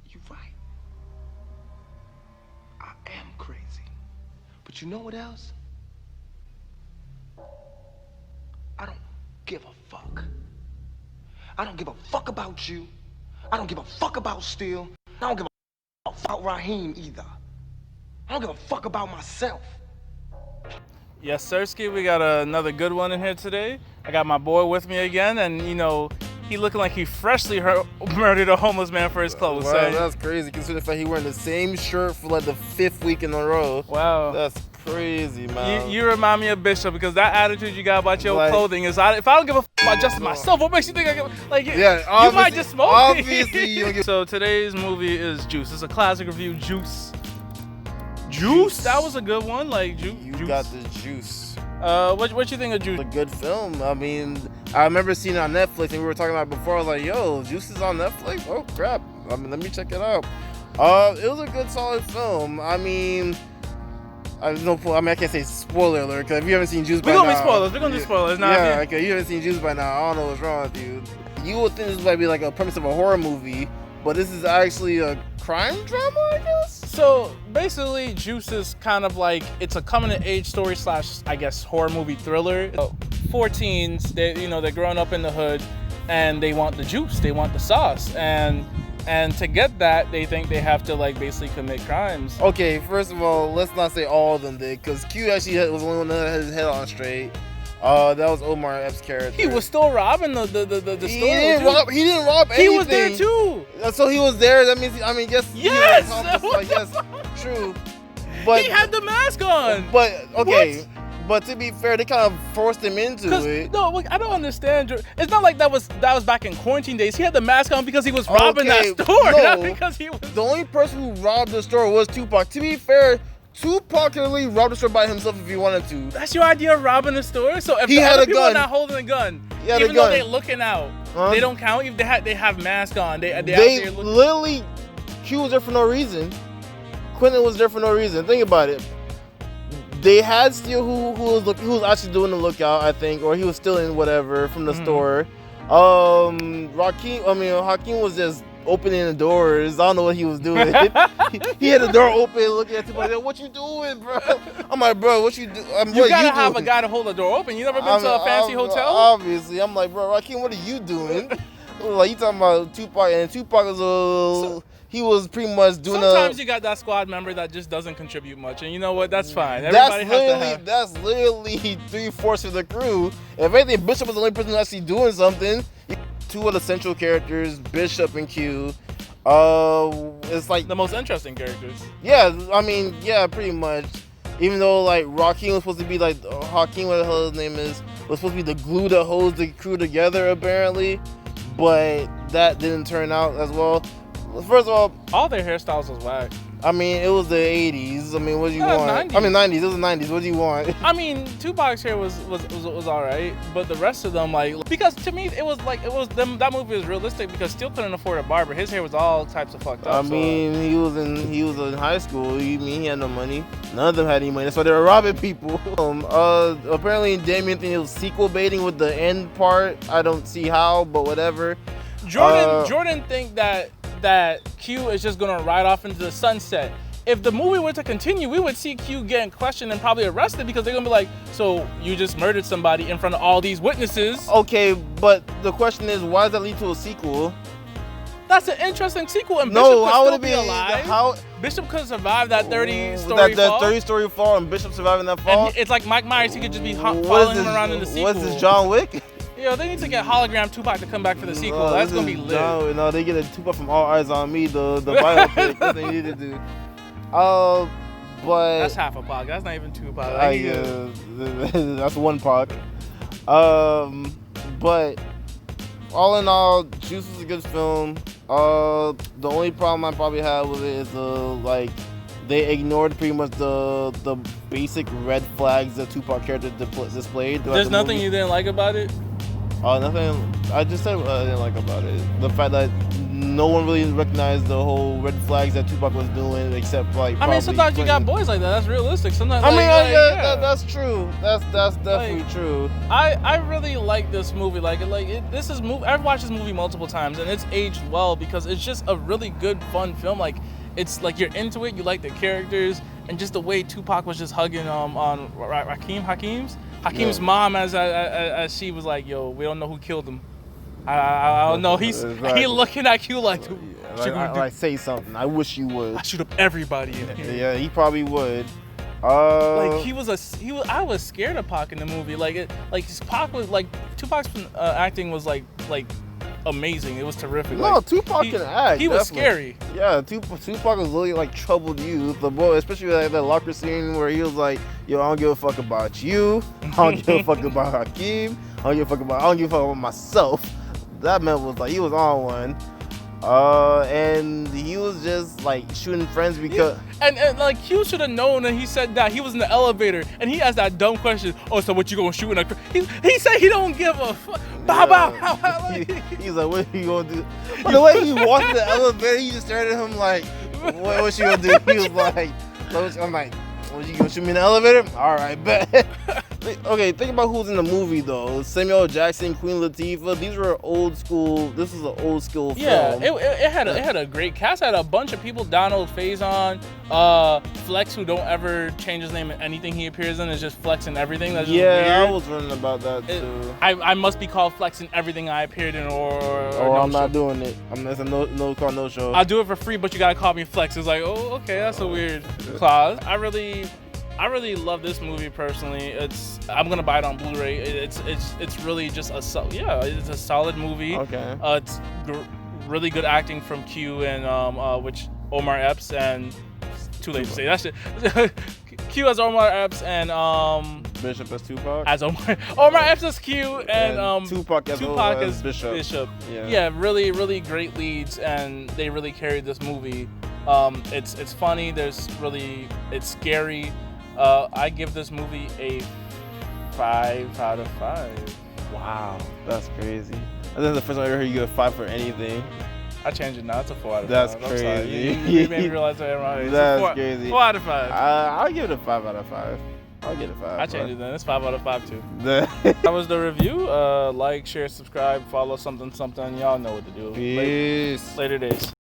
You're right. I am crazy. But you know what else? I don't give a fuck. I don't give a fuck about you. I don't give a fuck about Steel. I don't give a fuck about Raheem either. I don't give a fuck about myself. Yes, Sirski, we got another good one in here today. I got my boy with me again, and you know, he looking like he freshly murdered a homeless man for his clothes. Wow, so. That's crazy considering the fact he wearing the same shirt for like the 5th week in a row. Wow. That's crazy, man. You remind me of Bishop because that attitude you got about your clothing is, if I don't give a fuck about just myself, what makes you think I give like? Yeah, you might just smoke. Obviously, you don't give. So today's movie is Juice. It's a classic review. Juice. That was a good one. Like Juice. You got the juice. What you think of Juice? A good film. I mean, I remember seeing it on Netflix, and we were talking about it before. I was like, "Yo, Juice is on Netflix. Oh crap! I mean, let me check it out." It was a good, solid film. I mean, I can't say spoiler alert because if you haven't seen Juice by now, we're gonna do spoilers. Yeah, okay. You haven't seen Juice by now. I don't know what's wrong with you. You would think this might be like a premise of a horror movie, but this is actually a crime drama, I guess. So basically, Juice is kind of like, it's a coming of age story / I guess horror movie thriller. 4 teens, they're growing up in the hood, and they want the juice, they want the sauce, and to get that, they think they have to like basically commit crimes. Okay, first of all, let's not say all of them did, because Q actually was the only one that had his head on straight. That was Omar Epps' character. He was still robbing the store. He didn't rob anything. He was there too. So he was there. That means yes. Yes. Yes, true. But he had the mask on. But okay. What? But to be fair, they kind of forced him into it. No, look, I don't understand. It's not like that was back in quarantine days. He had the mask on because he was robbing that store, not because he was. The only person who robbed the store was Tupac. To be fair, Tupac could really rob the store by himself if he wanted to. That's your idea of robbing a store? So if he the had other a people gun. are not holding a gun, He even though they're looking out, they don't count. If they have masks on, they literally, Q was there for no reason. Quentin was there for no reason. Think about it. They had Steel who was actually doing the lookout, I think, or he was stealing whatever from the store. Hakeem was just opening the doors. I don't know what he was doing. he had the door open, looking at Tupac. Like, what you doing, bro? I'm like, bro, what you do? You gotta have a guy to hold the door open. You never been to a fancy hotel? Obviously, I'm like, bro, Hakeem, what are you doing? Like, you talking about Tupac, and Tupac was he was pretty much doing. Sometimes you got that squad member that just doesn't contribute much, and you know what? That's fine. That's literally 3/4 of the crew. If anything, Bishop was the only person actually doing something. 2 of the central characters, Bishop and Q. It's like the most interesting characters. Yeah, I mean, yeah, pretty much. Even though like Rakim was supposed to be like Hakeem, what the hell his name is, was supposed to be the glue that holds the crew together apparently, but that didn't turn out as well. First of all their hairstyles was whack. I mean, it was the 80s. I mean, what do you want? 90s. I mean, 90s. It was the 90s. What do you want? I mean, Tupac's hair was all right, but the rest of them, like, because to me it was them. That movie was realistic because Steel couldn't afford a barber. His hair was all types of fucked up. I mean, he was in high school. You mean he had no money? None of them had any money. That's why they were robbing people. Apparently, Damien think it was sequel baiting with the end part. I don't see how, but whatever. Jordan think that Q is just gonna ride off into the sunset. If the movie were to continue, we would see Q getting questioned and probably arrested because they're gonna be like, so you just murdered somebody in front of all these witnesses. Okay, but the question is, why does that lead to a sequel? That's an interesting sequel, and no, Bishop how could would still it be alive. How Bishop could survive that 30-story fall. 30-story fall, and Bishop surviving that fall. And it's like Mike Myers; he could just be following him around in the sequel. What's this, John Wick? Yo, they need to get hologram Tupac to come back for the sequel. That's gonna be lit. No, they get a Tupac from All Eyes on Me, the biopic. That's what they need to do. But that's half a Pac. That's not even Tupac. That's one Pac. But all in all, Juice is a good film. The only problem I probably have with it is they ignored pretty much the basic red flags that Tupac character displayed. There's nothing you didn't like about it? Nothing. I just said what I didn't like about it. The fact that no one really recognized the whole red flags that Tupac was doing, except like. I mean, sometimes you got boys like that. That's realistic. Sometimes. I mean, yeah. that's true. That's definitely true. I really like this movie. This is movie. I've watched this movie multiple times, and it's aged well because it's just a really good, fun film. Like, it's like you're into it. You like the characters, and just the way Tupac was just hugging on Hakeem's mom as she was like, "Yo, we don't know who killed him. I don't know." He looking at you like, like say something. I wish you would. I shoot up everybody in here. Yeah, he probably would. I was scared of Pac in the movie. Pac was like Tupac's acting was like amazing. It was terrific. No, Tupac can act. He was scary. Yeah, Tupac was literally like troubled youth. The boy, especially like that locker scene where he was like, "Yo, I don't give a fuck about you. I don't give a fuck about Hakeem. I don't give a fuck about myself." That man was like, he was on one. And he was just like shooting friends because and like Q should have known, and he said that he was in the elevator and he asked that dumb question. Oh, so what you gonna shoot in a? He said he don't give a fuck. Bow bow. He's like, what are you gonna do? The way he walked in the elevator, he just stared at him like, what you gonna do? He was like, I'm like, what, you gonna shoot me in the elevator? All right, bet. Okay, think about who's in the movie though. Samuel L. Jackson, Queen Latifah. These were old school. This was an old school film. Yeah, it had a great cast. It had a bunch of people. Donald Faison, Flex, who don't ever change his name in anything he appears in, is just Flex in everything. That's just weird. I was running about that too. I must be called Flex in everything I appeared in, or no I'm not doing it. It's a no call, no show. I'll do it for free, but you gotta call me Flex. It's like, oh, okay, that's a weird clause. I really love this movie personally. I'm gonna buy it on Blu-ray. It's really just it's a solid movie. Okay. It's really good acting from Q and which Omar Epps, and it's too late to say that shit. Q as Omar Epps and Bishop as Tupac. As Omar Epps as Q and Tupac as Bishop. Yeah, really really great leads, and they really carried this movie. It's funny. It's scary. I give this movie a 5 out of 5. Wow, that's crazy. I think the first time I ever heard you give a 5 for anything. I changed it now. It's a 4 out of 5. That's crazy. You made me realize that I'm right. That's crazy. 4 out of 5. I'll give it a 5 out of 5. I'll get a 5. I changed it then. It's 5 out of 5 too. That was the review. Like, share, subscribe, follow something. Y'all know what to do. Peace. Later days.